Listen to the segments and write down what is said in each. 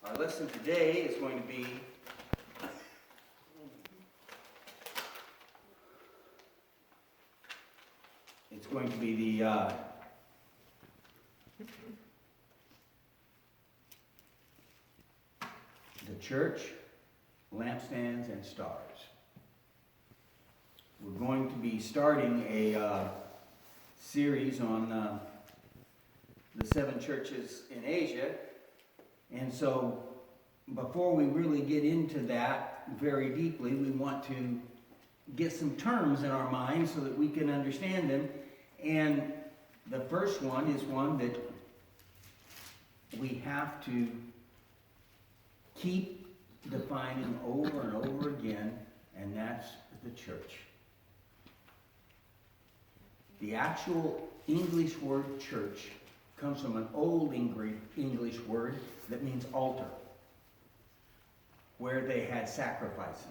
Our lesson today is going to be the church, lampstands, and stars. We're going to be starting a series on the 7 churches in Asia. And so before we really get into that very deeply, we want to get some terms in our minds so that we can understand them. And the first one is one that we have to keep defining over and over again, and that's the church. The actual English word church comes from an old English word that means altar, where they had sacrifices.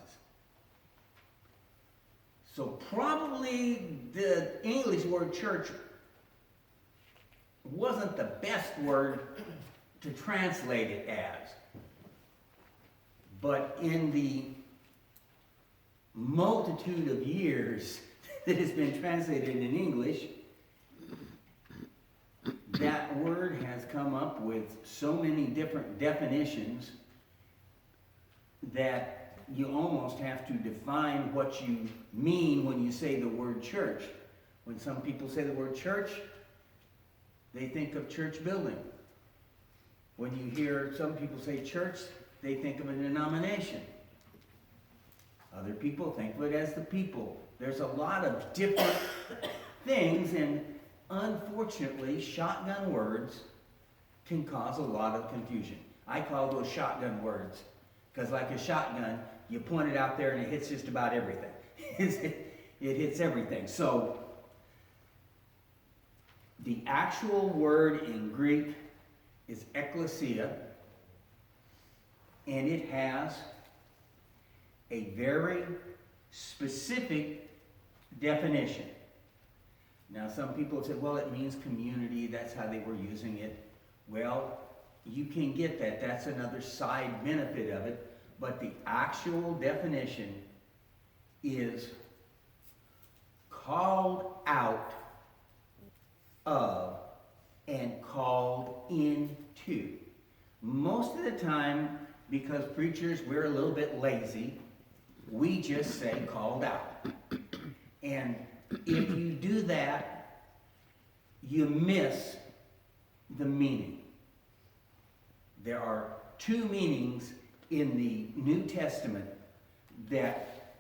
So probably the English word church wasn't the best word to translate it as. But in the multitude of years that has been translated in English, that word has come up with so many different definitions that you almost have to define what you mean when you say the word church. When some people say the word church, they think of church building. When you hear some people say church, they think of a denomination. Other people think of it as the people. There's a lot of different things, and unfortunately, shotgun words can cause a lot of confusion. I call those shotgun words because, like a shotgun, you point it out there and it hits just about everything. It hits everything. So, the actual word in Greek is ekklesia, and it has a very specific definition. Now, some people have said, well, it means community. That's how they were using it. Well, you can get that. That's another side benefit of it. But the actual definition is called out of and called into. Most of the time, because preachers, we're a little bit lazy, we just say called out. And if you do that, you miss the meaning. There are 2 meanings in the New Testament that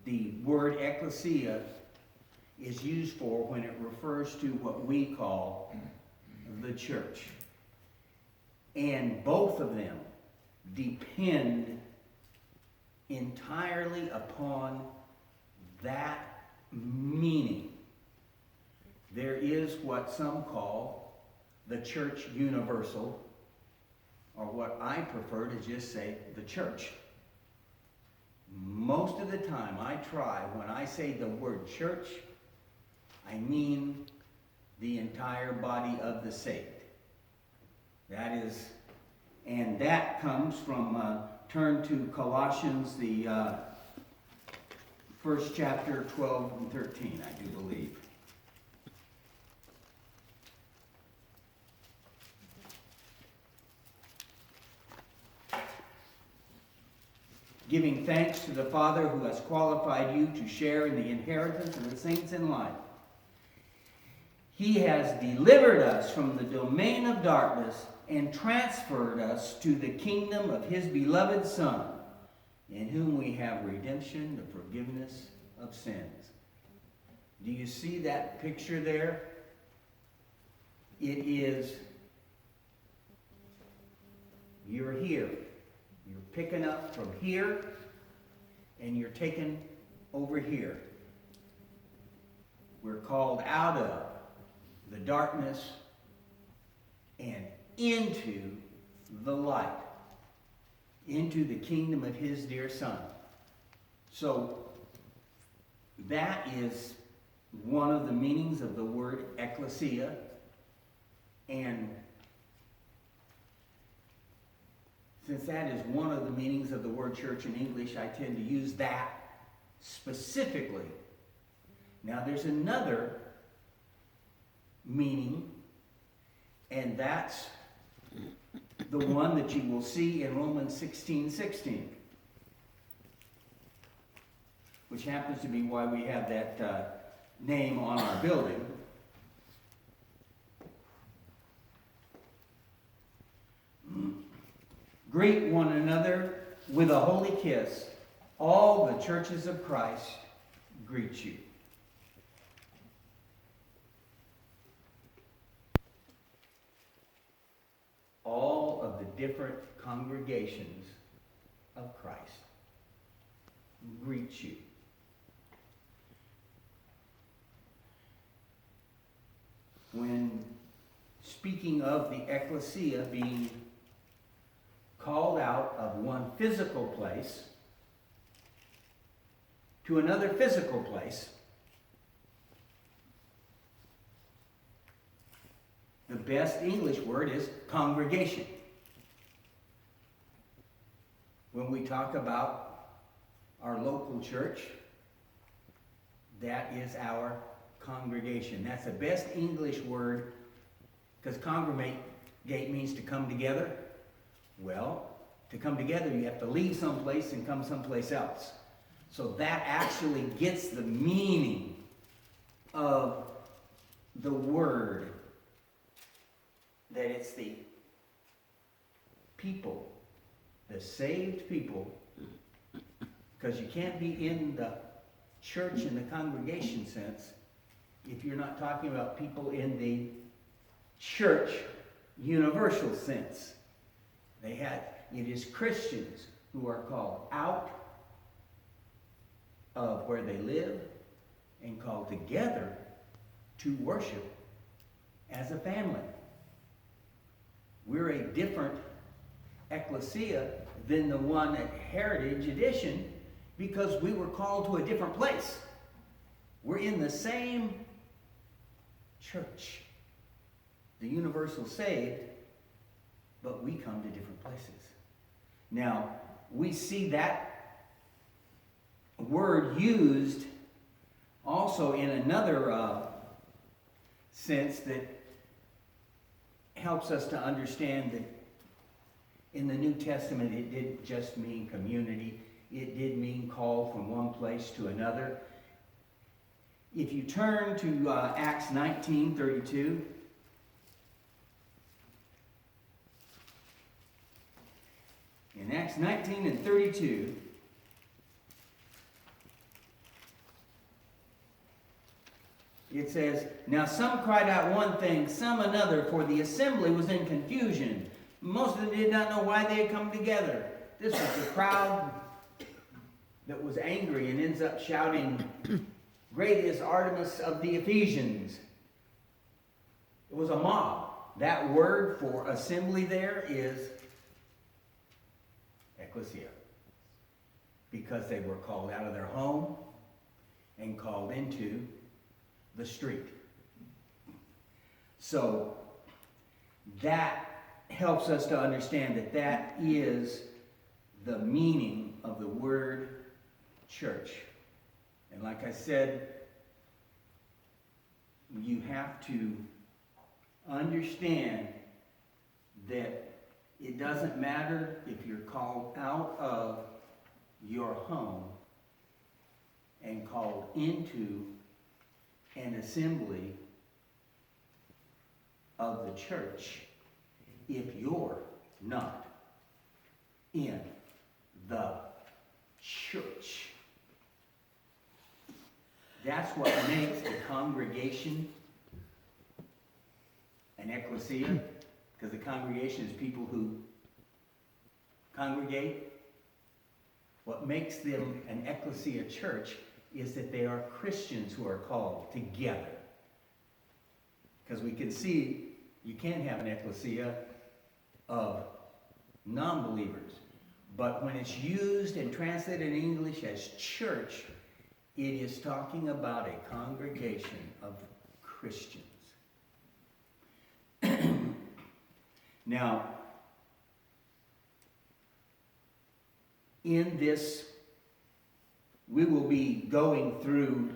the word ekklesia is used for when it refers to what we call the church. And both of them depend entirely upon that meaning. There is what some call the church universal, or what I prefer to just say the church. Most of the time I try, when I say the word church, I mean the entire body of the saved. That is, and that comes from, turn to Colossians, the first chapter, 12 and 13, I do believe. Giving thanks to the Father who has qualified you to share in the inheritance of the saints in light. He has delivered us from the domain of darkness and transferred us to the kingdom of his beloved Son, in whom we have redemption, the forgiveness of sins. Do you see that picture there? It is, you're here. You're picking up from here, and you're taken over here. We're called out of the darkness and into the light, into the kingdom of his dear Son. So that is one of the meanings of the word ekklesia. And since that is one of the meanings of the word church in English, I tend to use that specifically. Now there's another meaning, and that's the one that you will see in Romans 16:16, which happens to be why we have that name on our building. Greet one another with a holy kiss. All the churches of Christ greet you. All of the different congregations of Christ greet you. When speaking of the ecclesia being called out of one physical place to another physical place, the best English word is congregation. When we talk about our local church, that is our congregation. That's the best English word, because congregate means to come together. Well, to come together, you have to leave someplace and come someplace else. So that actually gets the meaning of the word, that it's the people, the saved people, because you can't be in the church in the congregation sense if you're not talking about people in the church universal sense. It is Christians who are called out of where they live and called together to worship as a family. We're a different ecclesia than the one at Heritage Edition because we were called to a different place. We're in the same church, the universal saved, but we come to different places. Now, we see that word used also in another sense that helps us to understand that in the New Testament it didn't just mean community, it did mean call from one place to another. If you turn to Acts 19:32, in Acts 19 and 32, it says, "Now some cried out one thing, some another, for the assembly was in confusion. Most of them did not know why they had come together." This was the crowd that was angry and ends up shouting, "Great is Artemis of the Ephesians." It was a mob. That word for assembly there is ecclesia, because they were called out of their home and called into the street. So that helps us to understand that that is the meaning of the word church. And like I said, you have to understand that it doesn't matter if you're called out of your home and called into an assembly of the church if you're not in the church. That's what makes a congregation an ecclesia, because the congregation is people who congregate. What makes them an ecclesia church is that they are Christians who are called together. Because we can see you can have an ecclesia of non-believers. But when it's used and translated in English as church, it is talking about a congregation of Christians. Now, in this, we will be going through,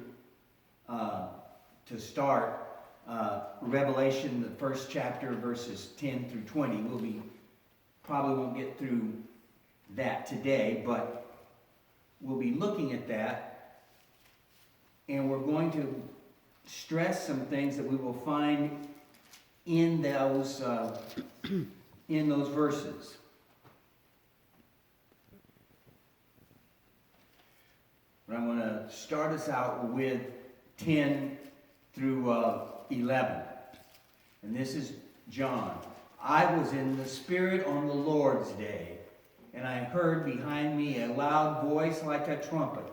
to start, Revelation, the first chapter, verses 10 through 20. Probably won't get through that today, but we'll be looking at that, and we're going to stress some things that we will find in those verses. But I'm going to start us out with 10 through 11. And this is John. I was in the Spirit on the Lord's day, and I heard behind me a loud voice like a trumpet,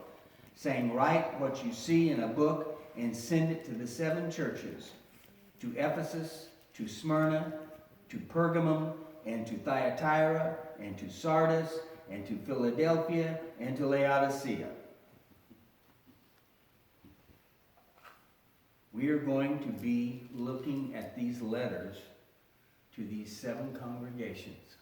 saying, "Write what you see in a book and send it to the 7 churches, to Ephesus, to Smyrna, to Pergamum, and to Thyatira, and to Sardis, and to Philadelphia, and to Laodicea." We are going to be looking at these letters to these 7 congregations.